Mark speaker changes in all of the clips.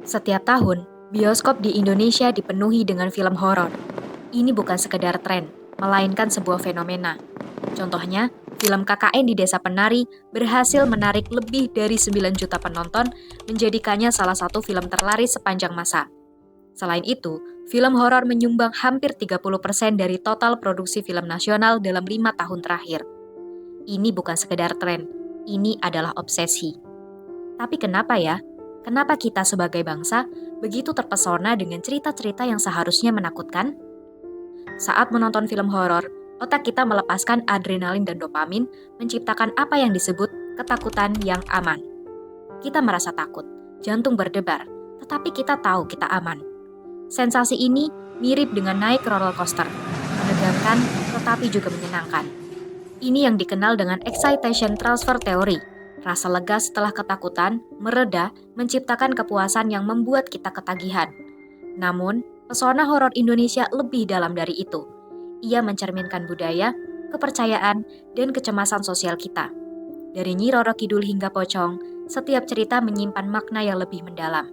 Speaker 1: Setiap tahun, bioskop di Indonesia dipenuhi dengan film horor. Ini bukan sekedar tren, melainkan sebuah fenomena. Contohnya, film KKN di Desa Penari berhasil menarik lebih dari 9 juta penonton, menjadikannya salah satu film terlaris sepanjang masa. Selain itu, film horor menyumbang hampir 30% dari total produksi film nasional dalam 5 tahun terakhir. Ini bukan sekedar tren, ini adalah obsesi. Tapi kenapa ya? Kenapa kita sebagai bangsa begitu terpesona dengan cerita-cerita yang seharusnya menakutkan? Saat menonton film horor, otak kita melepaskan adrenalin dan dopamin, menciptakan apa yang disebut ketakutan yang aman. Kita merasa takut, jantung berdebar, tetapi kita tahu kita aman. Sensasi ini mirip dengan naik roller coaster, menegangkan tetapi juga menyenangkan. Ini yang dikenal dengan excitation transfer theory. Rasa lega setelah ketakutan, mereda, menciptakan kepuasan yang membuat kita ketagihan. Namun, pesona horor Indonesia lebih dalam dari itu. Ia mencerminkan budaya, kepercayaan, dan kecemasan sosial kita. Dari Nyi Roro Kidul hingga Pocong, setiap cerita menyimpan makna yang lebih mendalam.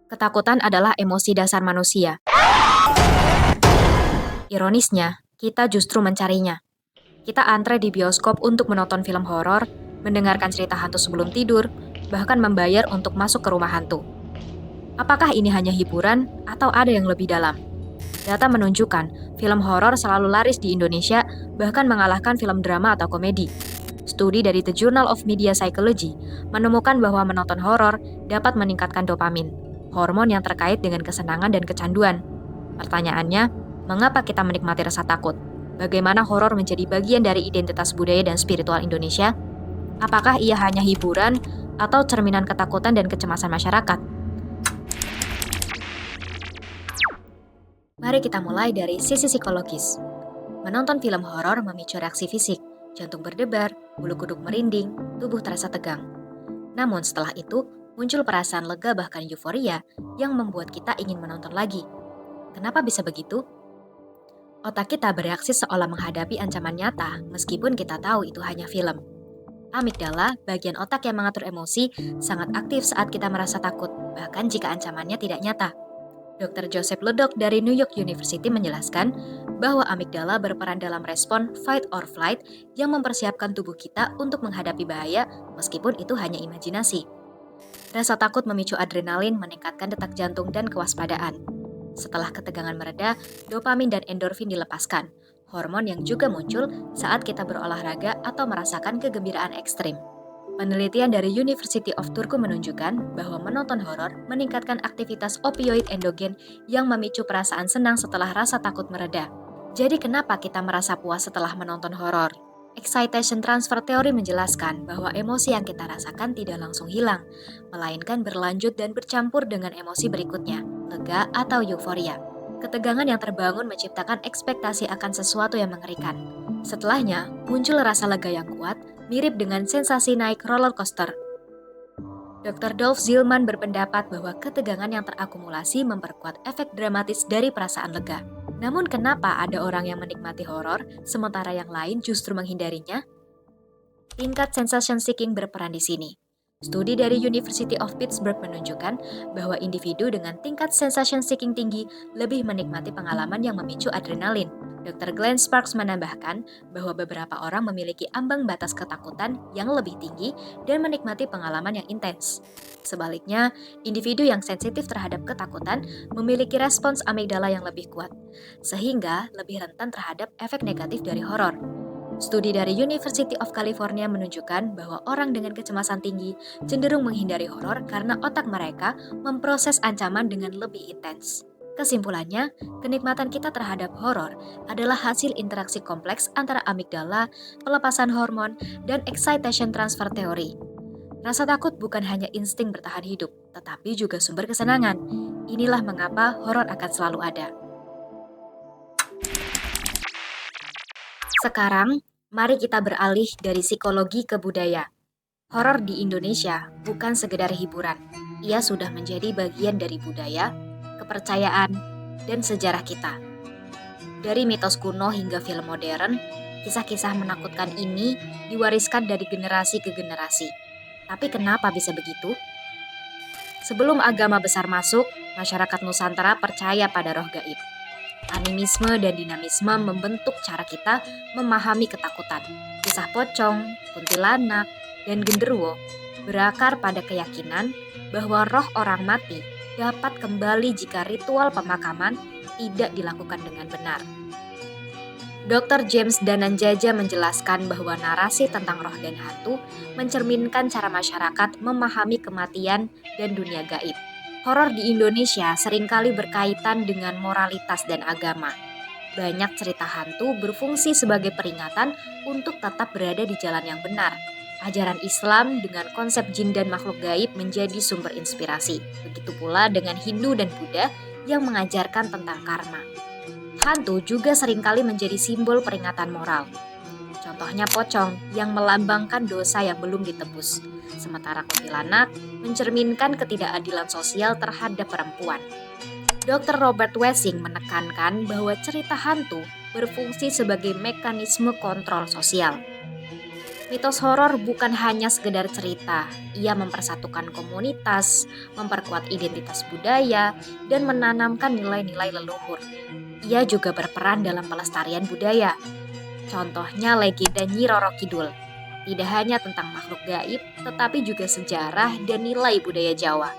Speaker 1: Ketakutan adalah emosi dasar manusia. Ironisnya, kita justru mencarinya. Kita antre di bioskop untuk menonton film horor, mendengarkan cerita hantu sebelum tidur, bahkan membayar untuk masuk ke rumah hantu. Apakah ini hanya hiburan atau ada yang lebih dalam? Data menunjukkan film horor selalu laris di Indonesia, bahkan mengalahkan film drama atau komedi. Studi dari The Journal of Media Psychology menemukan bahwa menonton horor dapat meningkatkan dopamin, hormon yang terkait dengan kesenangan dan kecanduan. Pertanyaannya, mengapa kita menikmati rasa takut? Bagaimana horor menjadi bagian dari identitas budaya dan spiritual Indonesia? Apakah ia hanya hiburan atau cerminan ketakutan dan kecemasan masyarakat? Mari kita mulai dari sisi psikologis. Menonton film horor memicu reaksi fisik, jantung berdebar, bulu kuduk merinding, tubuh terasa tegang. Namun setelah itu, muncul perasaan lega bahkan euforia yang membuat kita ingin menonton lagi. Kenapa bisa begitu? Otak kita bereaksi seolah menghadapi ancaman nyata, meskipun kita tahu itu hanya film. Amigdala, bagian otak yang mengatur emosi, sangat aktif saat kita merasa takut, bahkan jika ancamannya tidak nyata. Dr. Joseph Ledok dari New York University menjelaskan bahwa amigdala berperan dalam respon fight or flight yang mempersiapkan tubuh kita untuk menghadapi bahaya, meskipun itu hanya imajinasi. Rasa takut memicu adrenalin, meningkatkan detak jantung dan kewaspadaan. Setelah ketegangan mereda, dopamin dan endorfin dilepaskan, hormon yang juga muncul saat kita berolahraga atau merasakan kegembiraan ekstrim. Penelitian dari University of Turku menunjukkan bahwa menonton horor meningkatkan aktivitas opioid endogen yang memicu perasaan senang setelah rasa takut mereda. Jadi kenapa kita merasa puas setelah menonton horor? Excitation transfer theory menjelaskan bahwa emosi yang kita rasakan tidak langsung hilang, melainkan berlanjut dan bercampur dengan emosi berikutnya, lega atau euforia. Ketegangan yang terbangun menciptakan ekspektasi akan sesuatu yang mengerikan. Setelahnya, muncul rasa lega yang kuat, mirip dengan sensasi naik roller coaster. Dr. Dolph Zillman berpendapat bahwa ketegangan yang terakumulasi memperkuat efek dramatis dari perasaan lega. Namun kenapa ada orang yang menikmati horor, sementara yang lain justru menghindarinya? Tingkat sensation seeking berperan di sini. Studi dari University of Pittsburgh menunjukkan bahwa individu dengan tingkat sensation seeking tinggi lebih menikmati pengalaman yang memicu adrenalin. Dr. Glenn Sparks menambahkan bahwa beberapa orang memiliki ambang batas ketakutan yang lebih tinggi dan menikmati pengalaman yang intens. Sebaliknya, individu yang sensitif terhadap ketakutan memiliki respons amigdala yang lebih kuat, sehingga lebih rentan terhadap efek negatif dari horor. Studi dari University of California menunjukkan bahwa orang dengan kecemasan tinggi cenderung menghindari horor karena otak mereka memproses ancaman dengan lebih intens. Kesimpulannya, kenikmatan kita terhadap horor adalah hasil interaksi kompleks antara amigdala, pelepasan hormon, dan excitation transfer theory. Rasa takut bukan hanya insting bertahan hidup, tetapi juga sumber kesenangan. Inilah mengapa horor akan selalu ada. Sekarang, mari kita beralih dari psikologi ke budaya. Horor di Indonesia bukan sekedar hiburan. Ia sudah menjadi bagian dari budaya, kepercayaan, dan sejarah kita. Dari mitos kuno hingga film modern, kisah-kisah menakutkan ini diwariskan dari generasi ke generasi. Tapi kenapa bisa begitu? Sebelum agama besar masuk, masyarakat Nusantara percaya pada roh gaib. Animisme dan dinamisme membentuk cara kita memahami ketakutan. Kisah pocong, kuntilanak, dan genderuwo berakar pada keyakinan bahwa roh orang mati dapat kembali jika ritual pemakaman tidak dilakukan dengan benar. Dr. James Dananjaja menjelaskan bahwa narasi tentang roh dan hantu mencerminkan cara masyarakat memahami kematian dan dunia gaib. Horor di Indonesia seringkali berkaitan dengan moralitas dan agama. Banyak cerita hantu berfungsi sebagai peringatan untuk tetap berada di jalan yang benar. Ajaran Islam dengan konsep jin dan makhluk gaib menjadi sumber inspirasi. Begitu pula dengan Hindu dan Buddha yang mengajarkan tentang karma. Hantu juga seringkali menjadi simbol peringatan moral. Contohnya pocong yang melambangkan dosa yang belum ditebus. Sementara kuntilanak mencerminkan ketidakadilan sosial terhadap perempuan. Dr. Robert Wessing menekankan bahwa cerita hantu berfungsi sebagai mekanisme kontrol sosial. Mitos horor bukan hanya sekedar cerita, ia mempersatukan komunitas, memperkuat identitas budaya, dan menanamkan nilai-nilai leluhur. Ia juga berperan dalam pelestarian budaya. Contohnya legenda Nyi Roro Kidul. Tidak hanya tentang makhluk gaib, tetapi juga sejarah dan nilai budaya Jawa.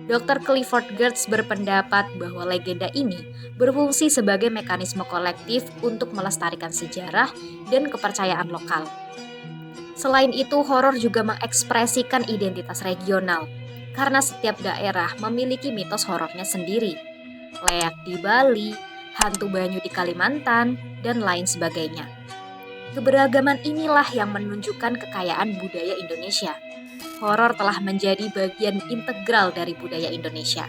Speaker 1: Dr. Clifford Geertz berpendapat bahwa legenda ini berfungsi sebagai mekanisme kolektif untuk melestarikan sejarah dan kepercayaan lokal. Selain itu, horor juga mengekspresikan identitas regional, karena setiap daerah memiliki mitos horornya sendiri. Leak di Bali, hantu Banyu di Kalimantan, dan lain sebagainya. Keberagaman inilah yang menunjukkan kekayaan budaya Indonesia. Horor telah menjadi bagian integral dari budaya Indonesia.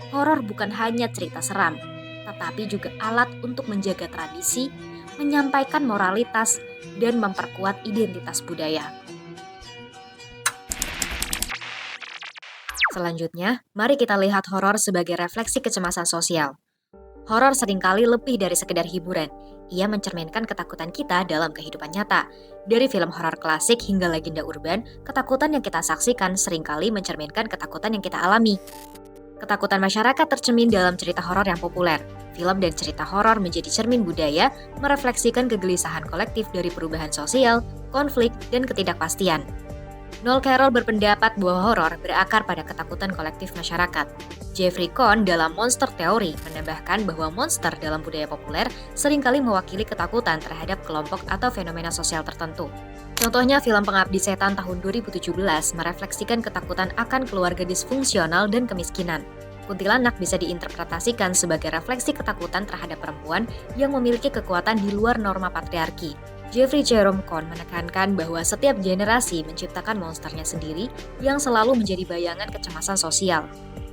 Speaker 1: Horor bukan hanya cerita seram, tetapi juga alat untuk menjaga tradisi, menyampaikan moralitas, dan memperkuat identitas budaya. Selanjutnya, mari kita lihat horor sebagai refleksi kecemasan sosial. Horor seringkali lebih dari sekedar hiburan. Ia mencerminkan ketakutan kita dalam kehidupan nyata. Dari film horor klasik hingga legenda urban, ketakutan yang kita saksikan seringkali mencerminkan ketakutan yang kita alami. Ketakutan masyarakat tercermin dalam cerita horor yang populer. Film dan cerita horor menjadi cermin budaya, merefleksikan kegelisahan kolektif dari perubahan sosial, konflik, dan ketidakpastian. Noel Carroll berpendapat bahwa horor berakar pada ketakutan kolektif masyarakat. Jeffrey Cohn dalam Monster Theory menambahkan bahwa monster dalam budaya populer seringkali mewakili ketakutan terhadap kelompok atau fenomena sosial tertentu. Contohnya film Pengabdi Setan tahun 2017 merefleksikan ketakutan akan keluarga disfungsional dan kemiskinan. Kuntilanak bisa diinterpretasikan sebagai refleksi ketakutan terhadap perempuan yang memiliki kekuatan di luar norma patriarki. Jeffrey Jerome Cohn menekankan bahwa setiap generasi menciptakan monsternya sendiri yang selalu menjadi bayangan kecemasan sosial.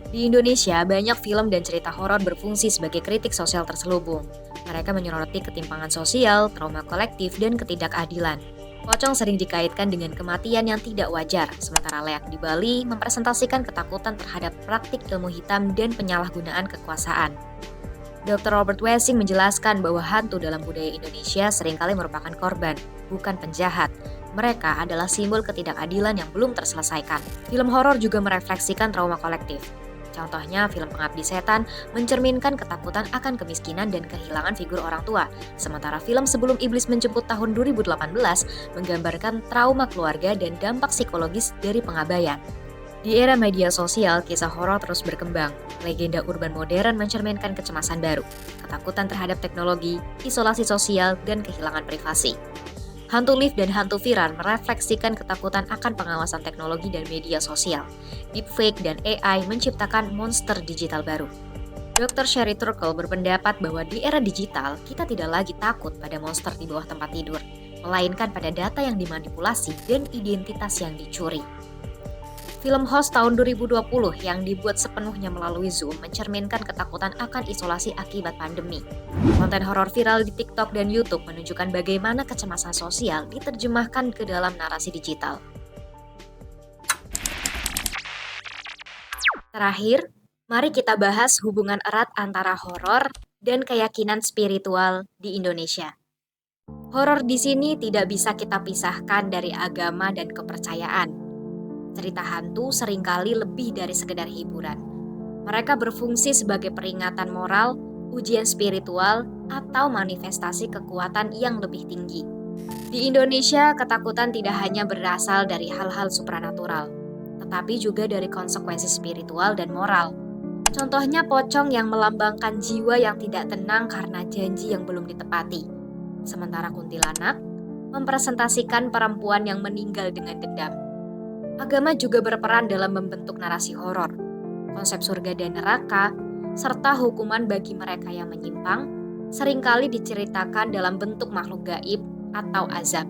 Speaker 1: Di Indonesia, banyak film dan cerita horor berfungsi sebagai kritik sosial terselubung. Mereka menyoroti ketimpangan sosial, trauma kolektif, dan ketidakadilan. Pocong sering dikaitkan dengan kematian yang tidak wajar, sementara Leak di Bali mempresentasikan ketakutan terhadap praktik ilmu hitam dan penyalahgunaan kekuasaan. Dr. Robert Wessing menjelaskan bahwa hantu dalam budaya Indonesia seringkali merupakan korban, bukan penjahat. Mereka adalah simbol ketidakadilan yang belum terselesaikan. Film horor juga merefleksikan trauma kolektif. Contohnya, film Pengabdi Setan mencerminkan ketakutan akan kemiskinan dan kehilangan figur orang tua. Sementara film Sebelum Iblis Menjemput tahun 2018 menggambarkan trauma keluarga dan dampak psikologis dari pengabaian. Di era media sosial, kisah horor terus berkembang. Legenda urban modern mencerminkan kecemasan baru, ketakutan terhadap teknologi, isolasi sosial, dan kehilangan privasi. Hantu lift dan hantu viral merefleksikan ketakutan akan pengawasan teknologi dan media sosial. Deepfake dan AI menciptakan monster digital baru. Dr. Sherry Turkle berpendapat bahwa di era digital, kita tidak lagi takut pada monster di bawah tempat tidur, melainkan pada data yang dimanipulasi dan identitas yang dicuri. Film Host tahun 2020 yang dibuat sepenuhnya melalui Zoom mencerminkan ketakutan akan isolasi akibat pandemi. Konten horor viral di TikTok dan YouTube menunjukkan bagaimana kecemasan sosial diterjemahkan ke dalam narasi digital. Terakhir, mari kita bahas hubungan erat antara horor dan keyakinan spiritual di Indonesia. Horor di sini tidak bisa kita pisahkan dari agama dan kepercayaan. cerita hantu seringkali lebih dari sekedar hiburan. Mereka berfungsi sebagai peringatan moral, ujian spiritual, atau manifestasi kekuatan yang lebih tinggi. Di Indonesia, ketakutan tidak hanya berasal dari hal-hal supranatural, tetapi juga dari konsekuensi spiritual dan moral. Contohnya pocong yang melambangkan jiwa yang tidak tenang karena janji yang belum ditepati. Sementara kuntilanak mempresentasikan perempuan yang meninggal dengan dendam. Agama juga berperan dalam membentuk narasi horor, konsep surga dan neraka, serta hukuman bagi mereka yang menyimpang, seringkali diceritakan dalam bentuk makhluk gaib atau azab.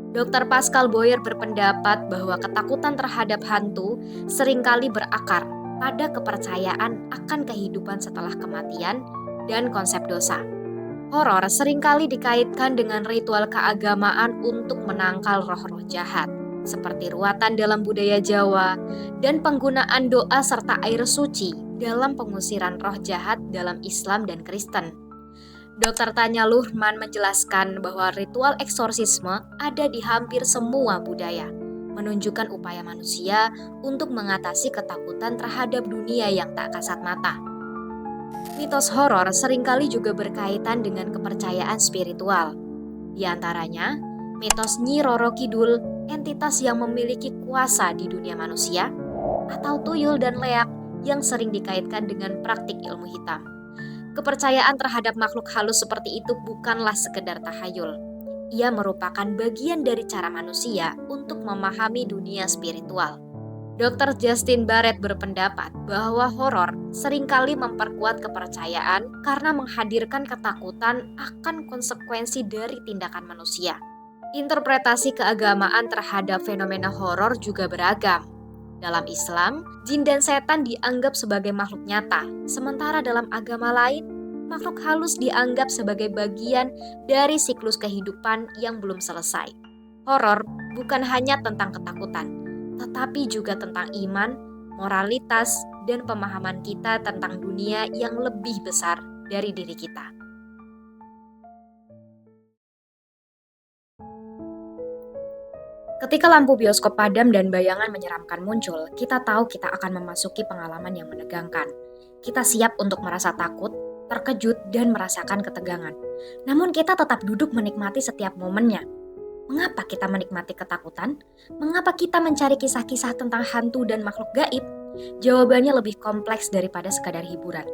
Speaker 1: Dr. Pascal Boyer berpendapat bahwa ketakutan terhadap hantu seringkali berakar pada kepercayaan akan kehidupan setelah kematian dan konsep dosa. Horor seringkali dikaitkan dengan ritual keagamaan untuk menangkal roh-roh jahat, seperti ruatan dalam budaya Jawa dan penggunaan doa serta air suci dalam pengusiran roh jahat dalam Islam dan Kristen. Dr. Tanya Luhrmann menjelaskan bahwa ritual eksorsisme ada di hampir semua budaya, menunjukkan upaya manusia untuk mengatasi ketakutan terhadap dunia yang tak kasat mata. Mitos horor seringkali juga berkaitan dengan kepercayaan spiritual. Di antaranya, mitos Nyi Roro Kidul, entitas yang memiliki kuasa di dunia manusia, atau tuyul dan leak yang sering dikaitkan dengan praktik ilmu hitam. Kepercayaan terhadap makhluk halus seperti itu bukanlah sekedar tahayul. Ia merupakan bagian dari cara manusia untuk memahami dunia spiritual. Dr. Justin Barrett berpendapat bahwa horor seringkali memperkuat kepercayaan karena menghadirkan ketakutan akan konsekuensi dari tindakan manusia. Interpretasi keagamaan terhadap fenomena horor juga beragam. Dalam Islam, jin dan setan dianggap sebagai makhluk nyata, sementara dalam agama lain, makhluk halus dianggap sebagai bagian dari siklus kehidupan yang belum selesai. Horor bukan hanya tentang ketakutan, tetapi juga tentang iman, moralitas, dan pemahaman kita tentang dunia yang lebih besar dari diri kita. Ketika lampu bioskop padam dan bayangan menyeramkan muncul, kita tahu kita akan memasuki pengalaman yang menegangkan. Kita siap untuk merasa takut, terkejut, dan merasakan ketegangan. Namun kita tetap duduk menikmati setiap momennya. Mengapa kita menikmati ketakutan? Mengapa kita mencari kisah-kisah tentang hantu dan makhluk gaib? Jawabannya lebih kompleks daripada sekadar hiburan.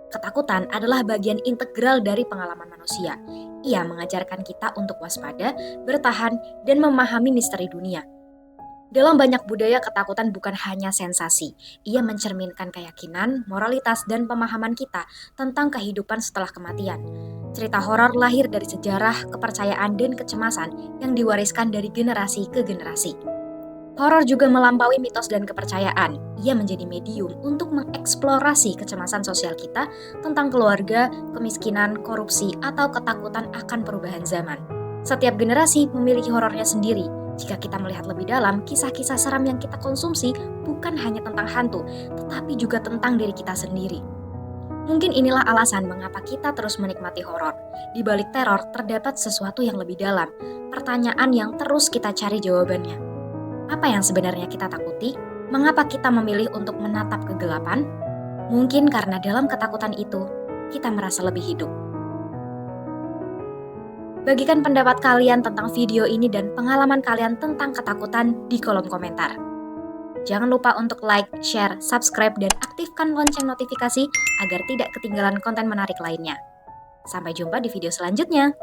Speaker 1: Ketakutan adalah bagian integral dari pengalaman manusia. Ia mengajarkan kita untuk waspada, bertahan, dan memahami misteri dunia. Dalam banyak budaya, ketakutan bukan hanya sensasi. Ia mencerminkan keyakinan, moralitas, dan pemahaman kita tentang kehidupan setelah kematian. Cerita horor lahir dari sejarah, kepercayaan, dan kecemasan yang diwariskan dari generasi ke generasi. Horor juga melampaui mitos dan kepercayaan. Ia menjadi medium untuk mengeksplorasi kecemasan sosial kita tentang keluarga, kemiskinan, korupsi, atau ketakutan akan perubahan zaman. Setiap generasi memiliki horornya sendiri. Jika kita melihat lebih dalam, kisah-kisah seram yang kita konsumsi bukan hanya tentang hantu, tetapi juga tentang diri kita sendiri. Mungkin inilah alasan mengapa kita terus menikmati horor. Di balik teror terdapat sesuatu yang lebih dalam, pertanyaan yang terus kita cari jawabannya. Apa yang sebenarnya kita takuti? Mengapa kita memilih untuk menatap kegelapan? Mungkin karena dalam ketakutan itu, kita merasa lebih hidup. Bagikan pendapat kalian tentang video ini dan pengalaman kalian tentang ketakutan di kolom komentar. Jangan lupa untuk like, share, subscribe, dan aktifkan lonceng notifikasi agar tidak ketinggalan konten menarik lainnya. Sampai jumpa di video selanjutnya.